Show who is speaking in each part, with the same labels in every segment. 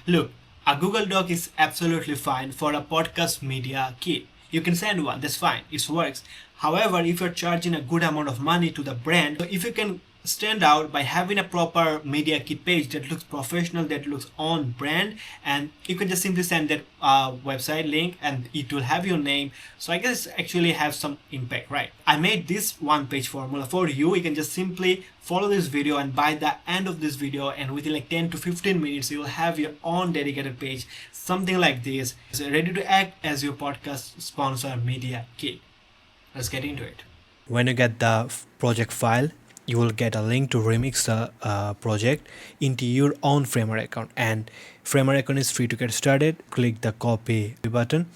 Speaker 1: Look, a Google Doc is absolutely fine for a podcast media kit. You can send one, that's fine, it works. However, if you're charging a good amount of money to the brand, so if you can stand out by having a proper media kit page that looks professional, that looks on brand, and you can just simply send that website link and it will have your name. So I guess actually have some impact, right? I made this one page formula for you. You can just simply follow this video, and by the end of this video and within like 10 to 15 minutes you will have your own dedicated page, something like this, ready to act as your podcast sponsor media kit. Let's get into it. When you get the project file, you will get a link to remix the project into your own Framer account, and Framer account is free to get started. Click the copy button,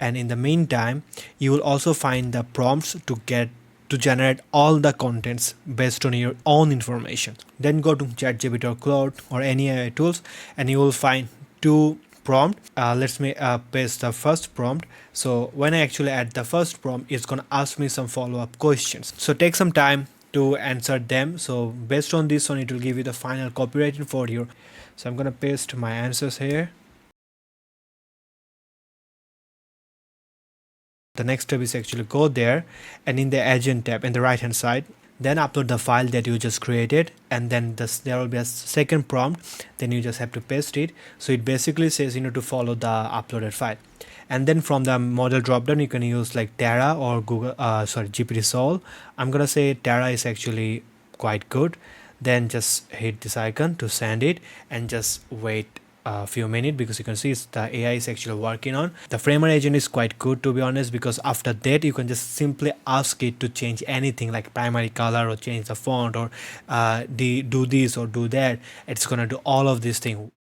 Speaker 1: and in the meantime you will also find the prompts to generate all the contents based on your own information. Then go to ChatGPT or Claude or any AI tools, and you will find two prompt. Let me paste the first prompt. So when I actually add the first prompt, it's gonna ask me some follow-up questions, so take some time to answer them. So based on this one, it will give you the final copywriting for you. So I'm gonna paste my answers here. The next step is actually go there, and in the agent tab in the right hand side, then upload the file that you just created, and then there will be a second prompt. Then you just have to paste it. So it basically says you need to follow the uploaded file, and then from the model dropdown you can use like Terra or GPT Soul. I'm gonna say Terra is actually quite good. Then just hit this icon to send it, and just wait a few minutes, because you can see the AI is actually working on. The Framer agent is quite good, to be honest, because after that you can just simply ask it to change anything like primary color or change the font or do this or do that. It's gonna do all of these things.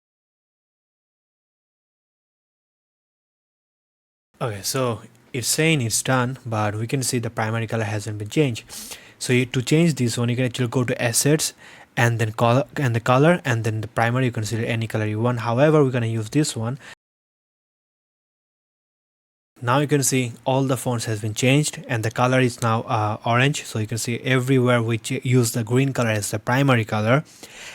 Speaker 1: Okay, so it's saying it's done, but we can see the primary color hasn't been changed. So to change this one, you can actually go to assets, and then color, and the color, and then the primary. You can select any color you want. However, we're gonna use this one. Now you can see all the fonts has been changed, and the color is now orange. So you can see everywhere we use the green color as the primary color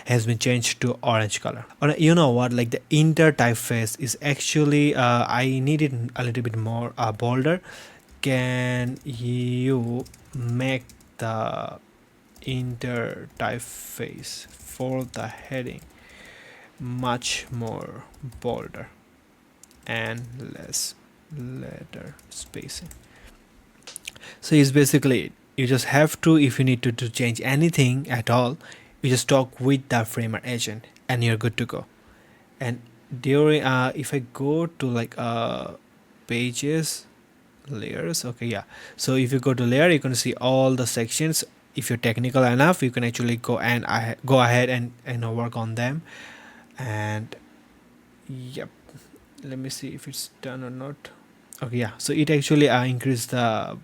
Speaker 1: has been changed to orange color. Or you know what, like the inter typeface is actually I need it a little bit more bolder. Can you make the inter typeface for the heading much more bolder and less letter spacing? So it's basically, you just have to, if you need to change anything at all, you just talk with the Framer agent and you're good to go. And during if I go to like pages, layers, okay, yeah, so if you go to layer, you can see all the sections. If you're technical enough, you can actually go ahead and work on them. And yep, let me see if it's done or not. Okay, yeah, so it actually increased the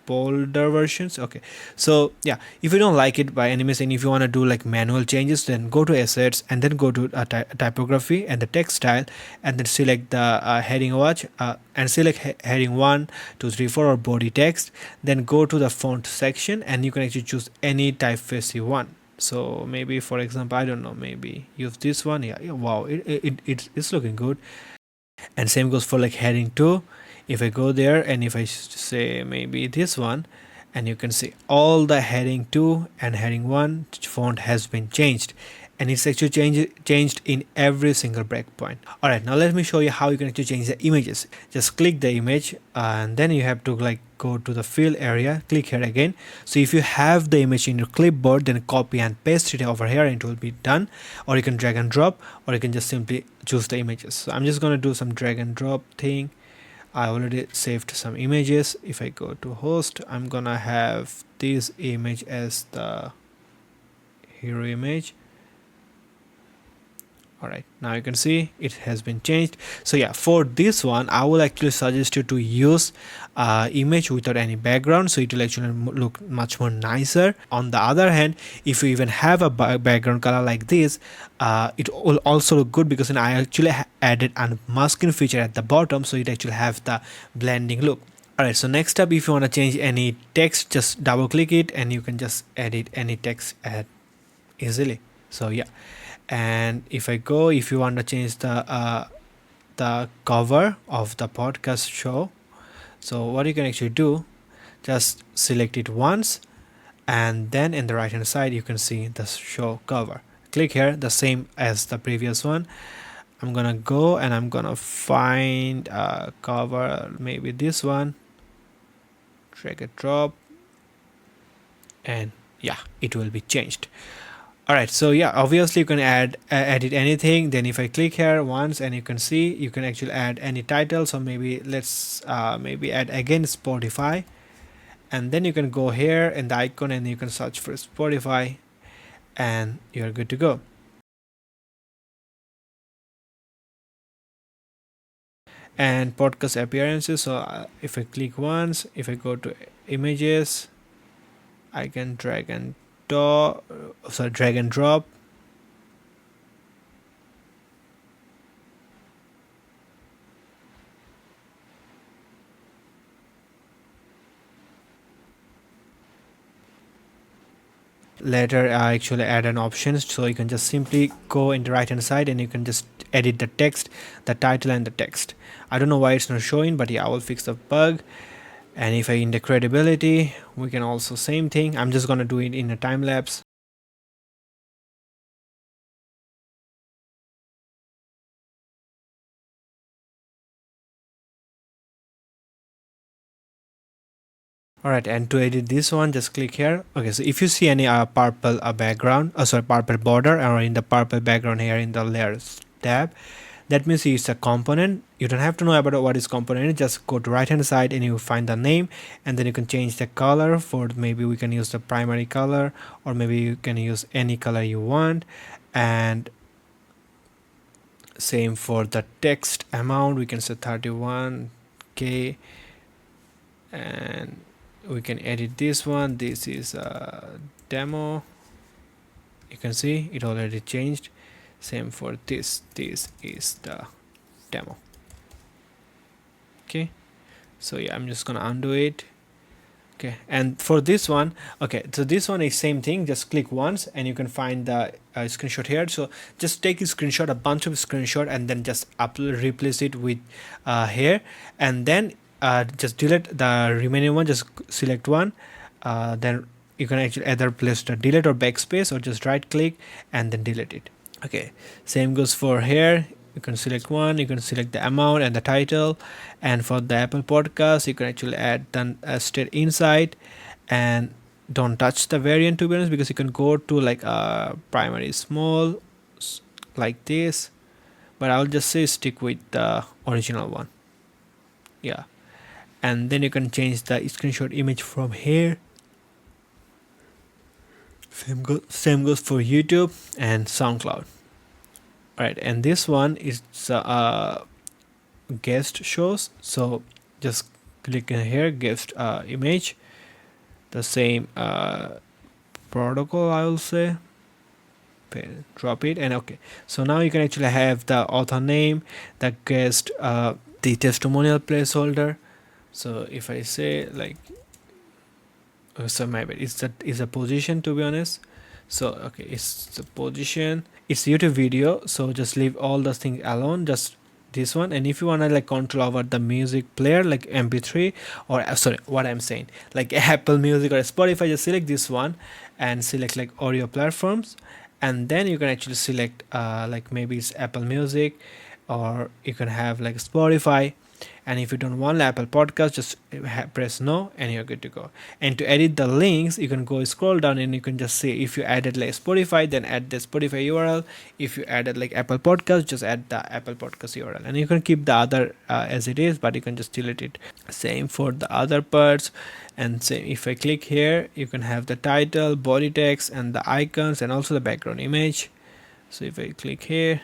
Speaker 1: bolder versions. Okay, so yeah, if you don't like it by any means, and if you want to do like manual changes, then go to assets, and then go to typography and the text style, and then select the heading watch, and select heading 1 2 3 4 or body text. Then go to the font section, and you can actually choose any typeface you want. So maybe, for example, I don't know, maybe use this one. Yeah, wow, it's looking good. And same goes for like heading 2. If I go there, and if I say maybe this one, and you can see all the heading 2 and heading 1 font has been changed, and it's actually changed in every single breakpoint. Alright, now let me show you how you can actually change the images. Just click the image, and then you have to like go to the fill area, click here again. So if you have the image in your clipboard, then copy and paste it over here and it will be done. Or you can drag and drop, or you can just simply choose the images. So I'm just going to do some drag and drop thing. I already saved some images. If I go to host, I'm gonna have this image as the hero image. Alright, now you can see it has been changed. So yeah, for this one I will actually suggest you to use image without any background, so it will actually look much more nicer. On the other hand, if you even have a background color like this, it will also look good, because I actually added a masking feature at the bottom, so it actually have the blending look. Alright, so next up, if you want to change any text, just double click it and you can just edit any text easily. So yeah, And if you want to change the cover of the podcast show, so what you can actually do, just select it once, and then in the right hand side you can see the show cover. Click here, the same as the previous one. I'm gonna go and I'm gonna find a cover, maybe this one, drag and drop, and yeah, it will be changed. All right, so yeah, obviously you can edit anything. Then if I click here once, and you can see you can actually add any title. So maybe let's maybe add again Spotify, and then you can go here in the icon and you can search for Spotify, and you're good to go. And podcast appearances, so if I click once, if I go to images, I can drag and drop. Later I actually add an option, so you can just simply go in the right hand side and you can just edit the text, the title and the text. I don't know why it's not showing, but yeah, I will fix the bug. And if I in the credibility, we can also same thing. I'm just gonna do it in a time lapse. Alright, and to edit this one, just click here. Okay, so if you see any purple background, purple border, or in the purple background here in the layers tab, that means it's a component. You don't have to know about what is component, just go to right hand side and you find the name, and then you can change the color. For maybe we can use the primary color, or maybe you can use any color you want. And same for the text amount, we can set 31k, and we can edit this one. This is a demo, you can see it already changed. Same for this is the demo. Okay, so yeah, I'm just gonna undo it. Okay, and for this one, okay, so this one is same thing, just click once and you can find the screenshot here. So just take a screenshot, a bunch of screenshot, and then just upload, replace it with here, and then just delete the remaining one. Just select one, then you can actually either place the delete or backspace, or just right click and then delete it. Okay, same goes for here. You can select one, you can select the amount and the title. And for the Apple podcast, you can actually add the state inside, and don't touch the variant, to be honest, because you can go to like a primary small like this, but I'll just say stick with the original one. Yeah, and then you can change the screenshot image from here. Same goes for YouTube and SoundCloud. Alright, and this one is guest shows. So just click in here, guest image, the same protocol, I will say. Drop it, and okay, so now you can actually have the author name, the guest, the testimonial placeholder. So if I say like, so my bad, it's a position, to be honest. So okay, it's the position, it's YouTube video, so just leave all those things alone, just this one. And if you want to like control over the music player like mp3, or sorry, what I'm saying, like Apple Music or Spotify, just select this one and select like audio platforms, and then you can actually select like maybe it's Apple Music, or you can have like Spotify. And if you don't want Apple podcast, just press no and you're good to go. And to edit the links, you can go scroll down and you can just say, if you added like Spotify, then add the Spotify URL. If you added like Apple podcast, just add the Apple podcast URL, and you can keep the other as it is, but you can just delete it. Same for the other parts. And same, if I click here, you can have the title, body text, and the icons, and also the background image. So if I click here,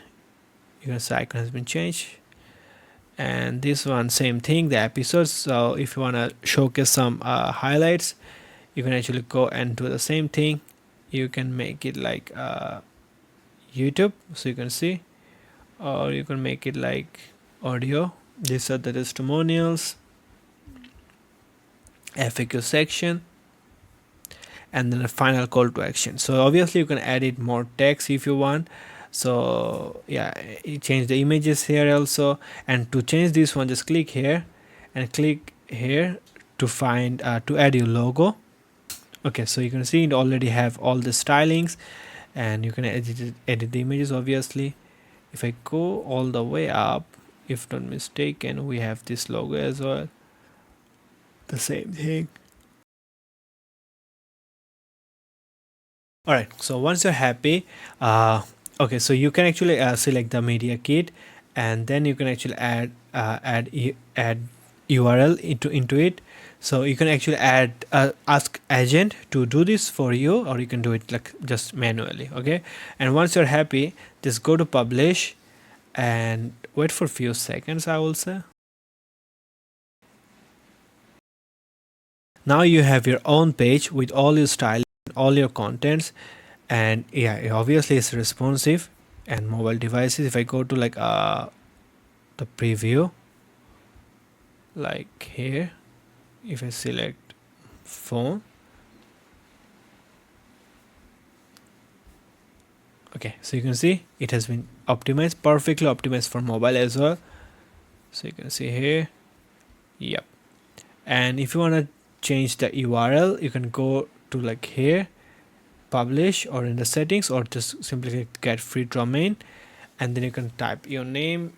Speaker 1: you can see icon has been changed. And this one, same thing, the episodes. So if you want to showcase some highlights, you can actually go and do the same thing. You can make it like YouTube, so you can see, or you can make it like audio. These are the testimonials, FAQ section, and then a final call to action. So obviously you can edit more text if you want. So yeah, you change the images here also. And to change this one, just click here and click here to find to add your logo. Okay, so you can see it already have all the stylings, and you can edit the images obviously. If I go all the way up, if not mistaken, we have this logo as well, the same thing. All right, so once you're happy, okay, so you can actually select the media kit, and then you can actually add URL into it. So you can actually ask agent to do this for you, or you can do it like just manually. Okay, and once you're happy, just go to publish and wait for a few seconds, I will say. Now you have your own page with all your style, all your contents, and yeah, obviously it's responsive and mobile devices. If I go to like the preview, like here, if I select phone, okay, so you can see it has been optimized, perfectly optimized for mobile as well. So you can see here, yep. And if you want to change the URL, you can go to like here, publish, or in the settings, or just simply get free domain, and then you can type your name,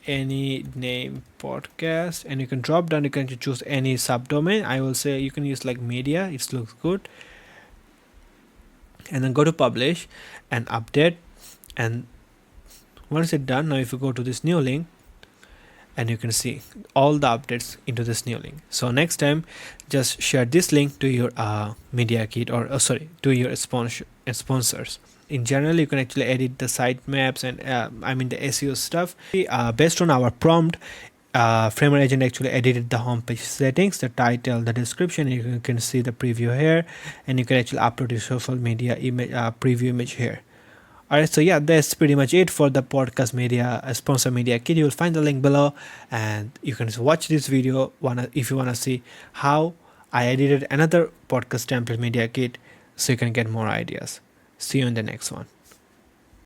Speaker 1: any name podcast, and you can drop down, you can choose any subdomain. I will say you can use like media, it looks good, and then go to publish and update. And once it's done, now if you go to this new link, and you can see all the updates into this new link. So next time, just share this link to your media kit, or sorry, to your sponsors. In general, you can actually edit the site maps and I mean the SEO stuff. Based on our prompt, Framer agent actually edited the homepage settings, the title, the description. You can see the preview here, and you can actually upload your social media image, preview image here. Alright, so yeah, that's pretty much it for the podcast media sponsor media kit. You will find the link below, and you can watch this video if you wanna see how I edited another podcast template media kit, so you can get more ideas. See you in the next one.